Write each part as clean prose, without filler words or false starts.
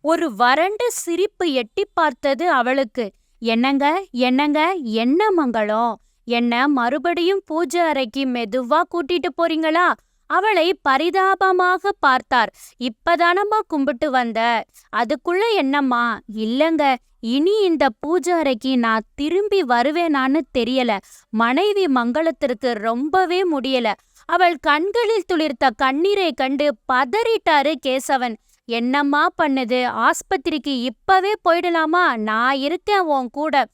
ஒரு வறண்ட சிரிப்பு எட்டி பார்த்தது அவளுக்கு. என்னங்க, என்னங்க, என்ன மங்களம்? என்ன மறுபடியும் பூஜை அறைக்கு மெதுவா கூட்டிட்டு போறீங்களா? அவளை பரிதாபமாக பார்த்தார். இப்பதானம்மா கும்பிட்டு வந்த, அதுக்குள்ள என்னம்மா? இல்லங்க, இனி இந்த பூஜை அறைக்கு நான் திரும்பி வருவேனான்னு தெரியல. மனைவி மங்களத்திற்கு ரொம்பவே முடியல. அவள் கண்களில் துளிர்த்த கண்ணீரை கண்டு பதறிட்டாரு கேசவன். என்னம்மா பண்ணுது? ஆஸ்பத்திரிக்கு இப்பவே போயிடலாமா? நான் இருக்கேன் உன் கூட.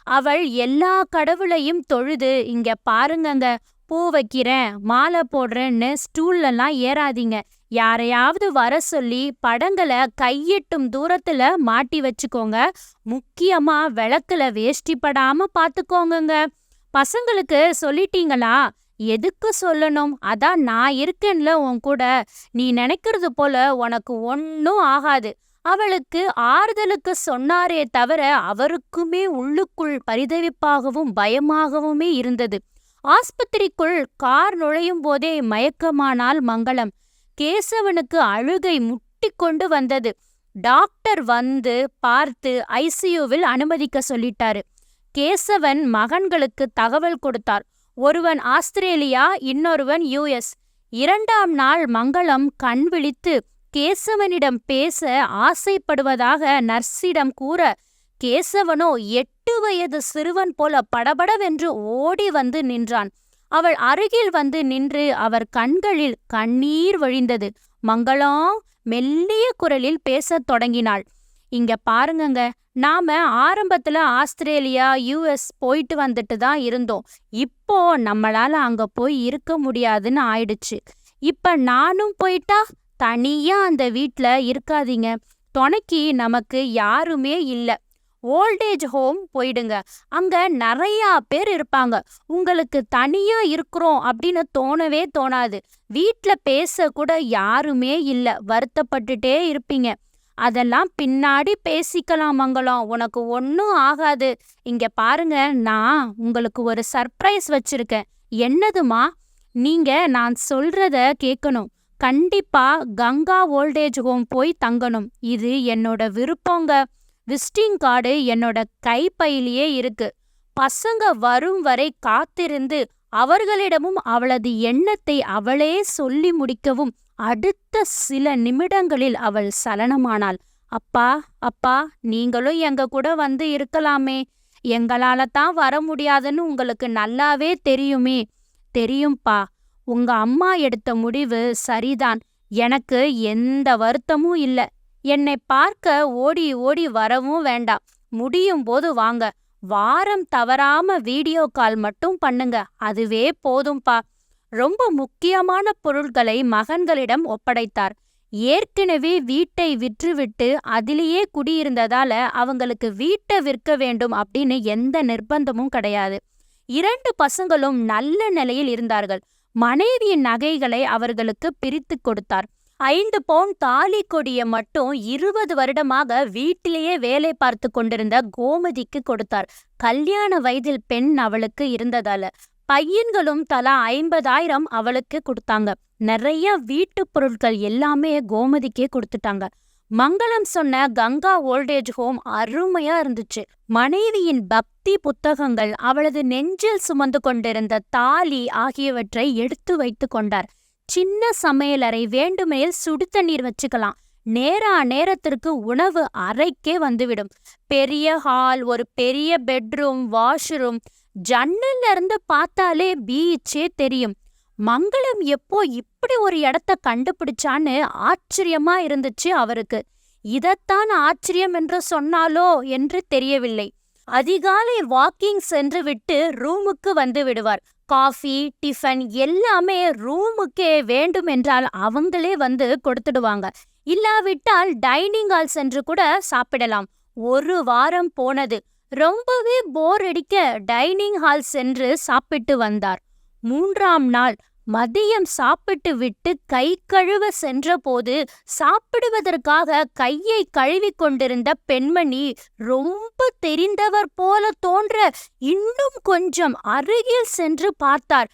அவள் எல்லா கடவுளையும் தொழுது, இங்க பாருங்கங்க, பூ வைக்கிறேன், மாலை போடுறேன்னு ஸ்டூல்லலாம் ஏறாதீங்க. யாரையாவது வர சொல்லி படங்களை கையெட்டும் தூரத்துல மாட்டி வச்சுக்கோங்க. முக்கியமா விளக்குல வேஷ்டி படாம பாத்துக்கோங்கங்க. பசங்களுக்கு சொல்லிட்டீங்களா? எதுக்கு சொல்லணும்? அதான் நான் இருக்கேன்ல உன் கூட. நீ நினைக்கிறது போல உனக்கு ஒன்னும் ஆகாது. அவளுக்கு ஆறுதலுக்கு சொன்னாரே தவிர அவருக்குமே உள்ளுக்குள் பரிதவிப்பாகவும் பயமாகவுமே இருந்தது. ஆஸ்பத்திரிக்குள் கார் நுழையும் போதே மயக்கமானால் மங்களம். கேசவனுக்கு அழுகை முட்டிக்கொண்டு வந்தது. டாக்டர் வந்து பார்த்து ஐசியூவில் அனுமதிக்க சொல்லிட்டாரு. கேசவன் மகன்களுக்கு தகவல் கொடுத்தார். ஒருவன் ஆஸ்திரேலியா, இன்னொருவன் யுஎஸ். 2ஆம் நாள் மங்களம் கண் விழித்து கேசவனிடம் பேச ஆசைப்படுவதாக நர்ஸிடம் கூற, கேசவனோ 8 வயது சிறுவன் போல படபடவென்று ஓடி வந்து நின்றான். அவள் அருகில் வந்து நின்று அவர் கண்களில் கண்ணீர் வழிந்தது. மங்களம் மெல்லிய குரலில் பேசத் தொடங்கினாள். இங்க பாருங்கங்க, நாம ஆரம்பத்துல ஆஸ்திரேலியா, யுஎஸ் போயிட்டு வந்துட்டு தான் இருந்தோம். இப்போ நம்மளால அங்க போய் இருக்க முடியாதுன்னு ஆயிடுச்சு. இப்ப நானும் போயிட்டா? தனியா அந்த வீட்ல இருக்காதீங்க. துணைக்கு நமக்கு யாருமே இல்ல. ஓல்டேஜ் ஹோம் போயிடுங்க. அங்க நிறையா பேர் இருப்பாங்க. உங்களுக்கு தனியா இருக்கிறோம் அப்படின்னு தோணவே தோணாது. வீட்ல பேச கூட யாருமே இல்ல. வருத்தப்பட்டுட்டே இருப்பீங்க. அதெல்லாம் பின்னாடி பேசிக்கலாம் மங்களம். உனக்கு ஒன்னும் ஆகாது. இங்க பாருங்க, நான் உங்களுக்கு ஒரு சர்ப்ரைஸ் வச்சிருக்கேன். என்னதுமா? நீங்க நான் சொல்றத கேட்கணும். கண்டிப்பா கங்கா ஓல்டேஜ் ஹோம் போய் தங்கணும். இது என்னோட விருப்பங்க. விசிட்டிங் கார்டு என்னோட கைப்பையிலேயே இருக்கு. பசங்க வரும் வரை காத்திருந்து அவர்களிடமும் அவளது எண்ணத்தை அவளே சொல்லி முடிக்கவும் அடுத்த சில நிமிடங்களில் அவள் சலனமானாள். அப்பா, அப்பா, நீங்களும் எங்க கூட வந்து இருக்கலாமே. எங்களால தான் வர முடியாதுன்னு உங்களுக்கு நல்லாவே தெரியுமே. தெரியும்பா, உங்க அம்மா எடுத்த முடிவு சரிதான். எனக்கு எந்த வருத்தமும் இல்ல. என்னை பார்க்க ஓடி ஓடி வரவும் வேண்டாம். முடியும் போது வாங்க. வாரம் தவறாம வீடியோ கால் மட்டும் பண்ணுங்க. அதுவே போதும்பா. ரொம்ப முக்கியமான பொருட்களை மகன்களிடம் ஒப்படைத்தார். ஏற்கனவே வீட்டை விற்றுவிட்டு அதிலேயே குடியிருந்ததால அவங்களுக்கு வீட்டை விற்க வேண்டும் அப்படின்னு எந்த நிர்பந்தமும் கிடையாது. 2 பசங்களும் நல்ல நிலையில் இருந்தார்கள். மனைவியின் நகைகளை அவர்களுக்கு பிரித்து கொடுத்தார். 5 பவுன் தாலி கொடியை மட்டும் 20 வருடமாக வீட்டிலேயே வேலை பார்த்து கொண்டிருந்த கோமதிக்கு கொடுத்தார். கல்யாண வயதில் பெண் அவளுக்கு இருந்ததால. பையன்களும் தலா 50,000 அவளுக்கு கொடுத்தாங்க. நிறைய வீட்டு பொருட்கள் எல்லாமே கோமதிக்கே கொடுத்துட்டாங்க. மங்களம் சொன்ன கங்கா ஓல்டேஜ் ஹோம் அருமையா இருந்துச்சு. மனைவியின் பக்தி புத்தகங்கள், அவளது நெஞ்சில் சுமந்து கொண்டிருந்த தாலி ஆகியவற்றை எடுத்து வைத்து கொண்டார். சின்ன சமையலறை, வேண்டுமெனில் சுடு தண்ணீர் வச்சுக்கலாம். நேரத்திற்கு உணவு அறைக்கே வந்துவிடும். பெரிய ஹால், ஒரு பெரிய பெட்ரூம், வாஷ்ரூம். ஜன்னல்ல இருந்து பார்த்தாலே பீச்சே தெரியும். மங்களம் எப்போ இப்படி ஒரு இடத்த கண்டுபிடிச்சான்னு ஆச்சரியமா இருந்துச்சு அவருக்கு. இதத்தான் ஆச்சரியம் என்று சொன்னாலோ என்று தெரியவில்லை. அதிகாலை வாக்கிங் சென்று விட்டு ரூமுக்கு வந்து விடுவார். காஃபி, டிஃபன் எல்லாமே ரூமுக்கே வேண்டும் என்றால் அவங்களே வந்து கொடுத்துடுவாங்க. இல்லாவிட்டால் டைனிங் ஹால் சென்று கூட சாப்பிடலாம். 1 வாரம் போனது. ரொம்பவே போர் அடிக்க டைனிங் ஹால் சென்று சாப்பிட்டு வந்தார். 3ஆம் நாள் மதியம் சாப்பிட்டு விட்டு கை கழுவ சென்றபோது சாப்பிடுவதற்காக கையை கழுவி கொண்டிருந்த பெண்மணி ரொம்ப தெரிந்தவர் போல தோன்ற இன்னும் கொஞ்சம் அருகில் சென்று பார்த்தார்.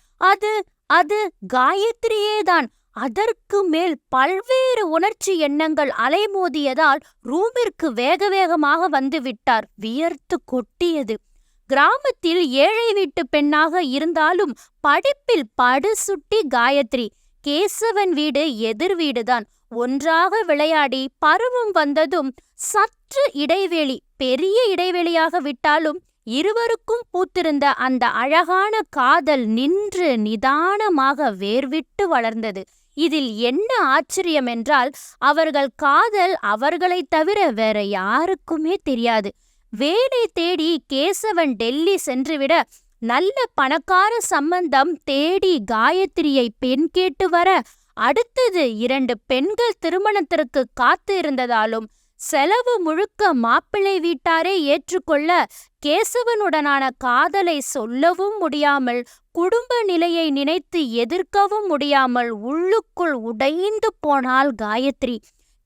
அது காயத்ரியேதான். அதற்கு மேல் பல்வேறு உணர்ச்சி எண்ணங்கள் அலைமோதியதால் ரூமிற்கு வேக வேகமாக வந்து விட்டார். வியர்த்து கொட்டியது. கிராமத்தில் ஏழை வீட்டு பெண்ணாக இருந்தாலும் படிப்பில் படுசுட்டி காயத்ரி. கேசவன் வீடு எதிர் வீடுதான். ஒன்றாக விளையாடி பருவம் வந்ததும் சற்று இடைவெளி, பெரிய இடைவெளியாக விட்டாலும் இருவருக்கும் பூத்திருந்த அந்த அழகான காதல் நின்று நிதானமாக வேர்விட்டு வளர்ந்தது. இதில் என்ன ஆச்சரியம் என்றால், அவர்கள் காதல் அவர்களைத் தவிர வேற யாருக்குமே தெரியாது. வேலை தேடி கேசவன் டெல்லி சென்றுவிட, நல்ல பணக்கார சம்பந்தம் தேடி காயத்ரியை பெண் கேட்டு வர, அடுத்தது 2 பெண்கள் திருமணத்திற்கு காத்து இருந்ததாலும் செலவு முழுக்க மாப்பிள்ளை வீட்டாரே ஏற்றுக்கொள்ள, கேசவனுடனான காதலை சொல்லவும் முடியாமல், குடும்ப நிலையை நினைத்து எதிர்க்கவும் முடியாமல் உள்ளுக்குள் உடைந்து போனாள் காயத்ரி.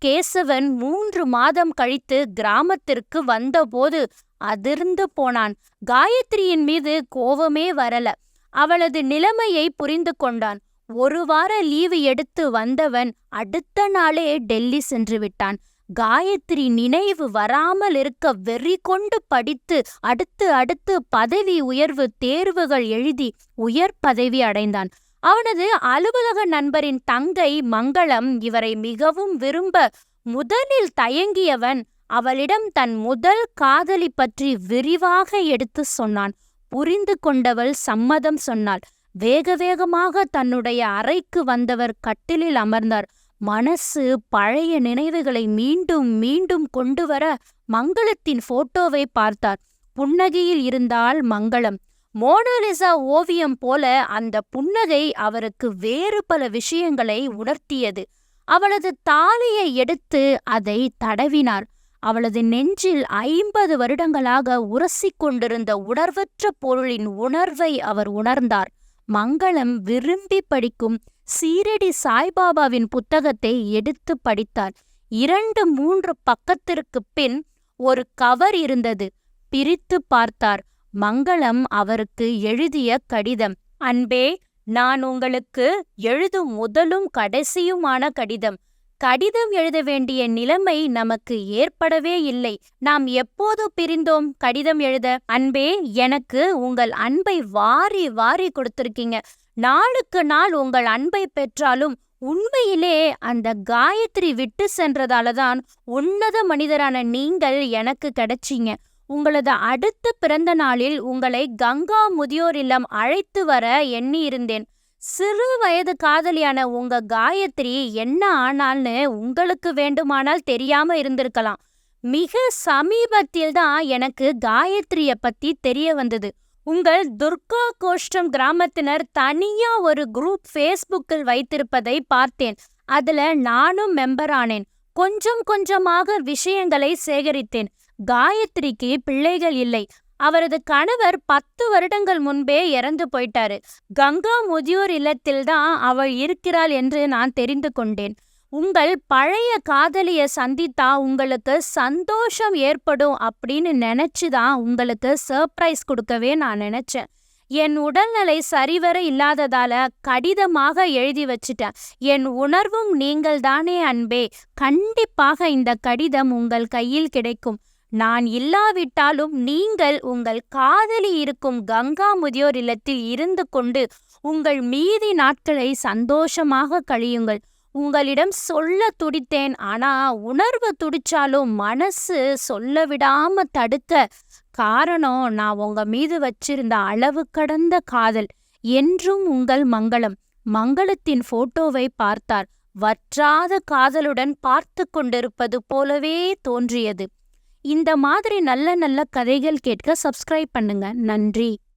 கேசவன் 3 மாதம் கழித்து கிராமத்திற்கு வந்தபோது அதிர்ந்து போனான். காயத்ரியின் மீது கோபமே வரல. அவளது நிலைமையை புரிந்து கொண்டான். 1 வார லீவு எடுத்து வந்தவன் அடுத்த நாளே டெல்லி சென்று விட்டான். காயத்ரி நினைவு வராமல் இருக்க வெறி கொண்டு படித்து அடுத்து பதவி உயர்வு தேர்வுகள் எழுதி உயர் பதவி அடைந்தான். அவனது அலுவலக நண்பரின் தங்கை மங்களம் இவரை மிகவும் விரும்ப, முதலில் தயங்கியவன் அவளிடம் தன் முதல் காதலி பற்றி விரிவாக எடுத்து சொன்னான். புரிந்து கொண்டவள் சம்மதம் சொன்னாள். வேக வேகமாக தன்னுடைய அறைக்கு வந்தவர் கட்டிலில் அமர்ந்தார். மனசு பழைய நினைவுகளை மீண்டும் மீண்டும் கொண்டு வர மங்களத்தின் போட்டோவை பார்த்தார். புன்னகையில் இருந்தால் மங்களம். மோனாலிசா ஓவியம் போல அந்த புன்னகை அவருக்கு வேறு பல விஷயங்களை உணர்த்தியது. அவளது தாலியை எடுத்து அதை தடவினார். அவளது நெஞ்சில் 50 வருடங்களாக உரசிக் கொண்டிருந்த உணர்வற்ற பொருளின் உணர்வை அவர் உணர்ந்தார். மங்களம் விரும்பி படிக்கும் சீரடி சாய்பாபாவின் புத்தகத்தை எடுத்து படித்தார். 2-3 பக்கத்திற்கு பின் ஒரு கவர் இருந்தது. பிரித்து பார்த்தார். மங்களம் அவருக்கு எழுதிய கடிதம். அன்பே, நான் உங்களுக்கு எழுதும் முதலும் கடைசியுமான கடிதம். கடிதம் எழுத வேண்டிய நிலைமை நமக்கு ஏற்படவே இல்லை. நாம் எப்போது பிரிந்தோம் கடிதம் எழுத? அன்பே, எனக்கு உங்கள் அன்பை வாரி வாரி கொடுத்திருக்கீங்க. நாளுக்கு நாள் உங்கள் அன்பை பெற்றாலும் உண்மையிலே அந்த காயத்ரி விட்டு சென்றதாலதான் உன்னத மனிதரான நீங்கள் எனக்கு கிடைச்சீங்க. உங்களது அடுத்த பிறந்த நாளில் உங்களை கங்கா முதியோர் இல்லம் அழைத்து வர எண்ணி இருந்தேன். சிறு வயது காதலியான உங்க காயத்ரி என்ன ஆனால்னு உங்களுக்கு வேண்டுமானால் தெரியாம இருந்திருக்கலாம். மிக சமீபத்தில் தான் எனக்கு காயத்ரிய பத்தி தெரிய வந்தது. உங்கள் துர்கா கோஷ்டம் கிராமத்தினர் தனியா ஒரு குரூப் ஃபேஸ்புக்கில் வைத்திருப்பதை பார்த்தேன். அதுல நானும் மெம்பர் ஆனேன். கொஞ்சம் கொஞ்சமாக விஷயங்களை சேகரித்தேன். காயத்ரிக்கு பிள்ளைகள் இல்லை. அவரது கணவர் 10 வருடங்கள் முன்பே இறந்து போயிட்டாரு. கங்கா முதியோர் இல்லத்தில்தான் அவள் இருக்கிறாள் என்று நான் தெரிந்து கொண்டேன். உங்கள் பழைய காதலிய சந்தித்தா உங்களுக்கு சந்தோஷம் ஏற்படும் அப்படின்னு நினைச்சுதான் உங்களுக்கு சர்ப்ரைஸ் கொடுக்கவே நான் நினைச்சேன். என் உடல்நிலை சரிவர இல்லாததால கடிதமாக எழுதி வச்சிட்டேன். என் உணர்வும் நீங்கள் தானே அன்பே. கண்டிப்பாக இந்த கடிதம் உங்கள் கையில் கிடைக்கும். நான் இல்லாவிட்டாலும் நீங்கள் உங்கள் காதலி இருக்கும் கங்கா முதியோர் இல்லத்தில் இருந்து கொண்டு உங்கள் மீதி நாட்களை சந்தோஷமாக கழியுங்கள். உங்களிடம் சொல்ல துடித்தேன். ஆனா உணர்வு துடிச்சாலும் மனசு சொல்ல விடாம தடுக்க காரணம் நான் உங்க மீது வச்சிருந்த அளவு கடந்த காதல். என்றும் உங்கள் மங்களம். மங்களத்தின் போட்டோவை பார்த்தார். வற்றாத காதலுடன் பார்த்து கொண்டிருப்பது போலவே தோன்றியது. இந்த மாதிரி நல்ல நல்ல கதைகள் கேட்க சப்ஸ்கிரைப் பண்ணுங்க. நன்றி.